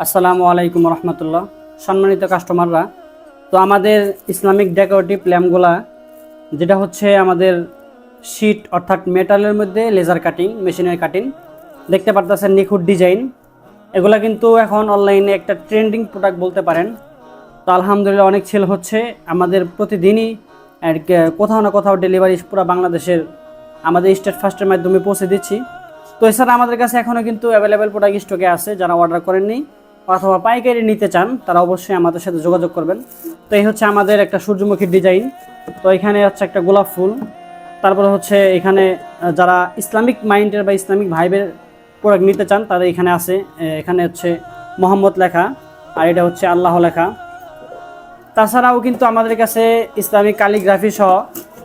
আসসালামু আলাইকুম রহমতুল্লাহ। সম্মানিত কাস্টমাররা, তো আমাদের ইসলামিক ডেকোরেটিভ ল্যাম্পগুলা যেটা হচ্ছে আমাদের শীট অর্থাৎ মেটালের মধ্যে লেজার কাটিং মেশিনের কাটিং দেখতে পারতেছেন, নিখুঁত ডিজাইন। এগুলা কিন্তু এখন অনলাইনে একটা ট্রেন্ডিং প্রোডাক্ট বলতে পারেন। তো আলহামদুলিল্লাহ অনেক সেল হচ্ছে। আমাদের প্রতিদিনই কোথাও না কোথাও ডেলিভারি পুরো বাংলাদেশের আমাদের স্টেট ফাস্টের মাধ্যমে পৌঁছে দিচ্ছি। তো এছাড়া আমাদের কাছে এখনও কিন্তু অ্যাভেলেবেল প্রোডাক্ট স্টকে আছে। যারা অর্ডার করেননি অথবা পাইকারি নিতে চান তারা অবশ্যই আমাদের সাথে যোগাযোগ করবেন। তো এই হচ্ছে আমাদের একটা সূর্যমুখী ডিজাইন। তো এখানে হচ্ছে একটা গোলাপ ফুল। তারপরে হচ্ছে এখানে যারা ইসলামিক মাইন্ডের বা ইসলামিক ভাইবের প্রোডাক্ট নিতে চান তারা এখানে আছে। এখানে হচ্ছে মোহাম্মদ লেখা আর এটা হচ্ছে আল্লাহ লেখা। তাছাড়াও কিন্তু আমাদের কাছে ইসলামিক ক্যালিগ্রাফি সহ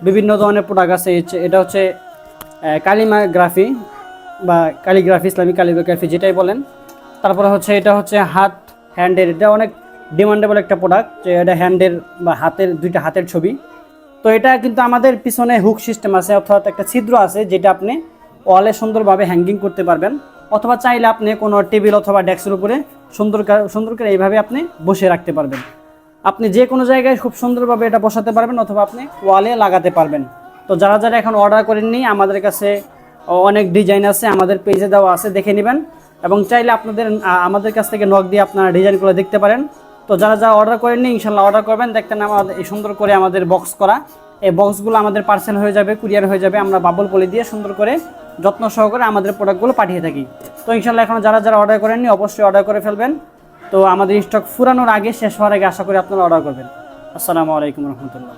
বিভিন্ন ধরনের প্রোডাক্ট আছে। এটা হচ্ছে কালিমাগ্রাফি বা ক্যালিগ্রাফি, ইসলামিক ক্যালিগ্রাফি যেটাই বলেন। তারপরে হচ্ছে এটা হচ্ছে হ্যান্ডের, এটা অনেক ডিমান্ডেবল একটা প্রোডাক্ট, যে এটা হ্যান্ডের বা হাতের দুইটা হাতের ছবি। তো এটা কিন্তু আমাদের পিছনে হুক সিস্টেম আছে, অর্থাৎ একটা ছিদ্র আছে যেটা আপনি ওয়ালে সুন্দরভাবে হ্যাঙ্গিং করতে পারবেন, অথবা চাইলে আপনি কোনো টেবিল অথবা ডেস্কের উপরে সুন্দর করে এইভাবে আপনি বসে রাখতে পারবেন। আপনি যে কোনো জায়গায় খুব সুন্দরভাবে এটা বসাতে পারবেন অথবা আপনি ওয়ালে লাগাতে পারবেন। তো যারা যারা এখন অর্ডার করেননি, আমাদের কাছে অনেক ডিজাইন আছে, আমাদের পেজে দেওয়া আছে, দেখে নেবেন। এবং চাইলে আমাদের কাছ থেকে নক দিয়ে আপনারা ডিজাইনগুলো দেখতে পারেন। তো যারা যারা অর্ডার করেননি ইনশাল্লাহ অর্ডার করবেন। দেখতেন আমাদের এই সুন্দর করে আমাদের বক্স করা, এই বক্সগুলো আমাদের পার্সেল হয়ে যাবে, কুরিয়ার হয়ে যাবে। আমরা বাবল পলি দিয়ে সুন্দর করে যত্ন সহকারে আমাদের প্রোডাক্টগুলো পাঠিয়ে থাকি। তো ইনশাল্লাহ এখন যারা যারা অর্ডার করেননি অবশ্যই অর্ডার করে ফেলবেন। তো আমাদের স্টক ফুরানোর আগে, শেষ হওয়ার আগে আশা করি আপনারা অর্ডার করবেন। আসসালামু আলাইকুম রহমতুল্লাহ।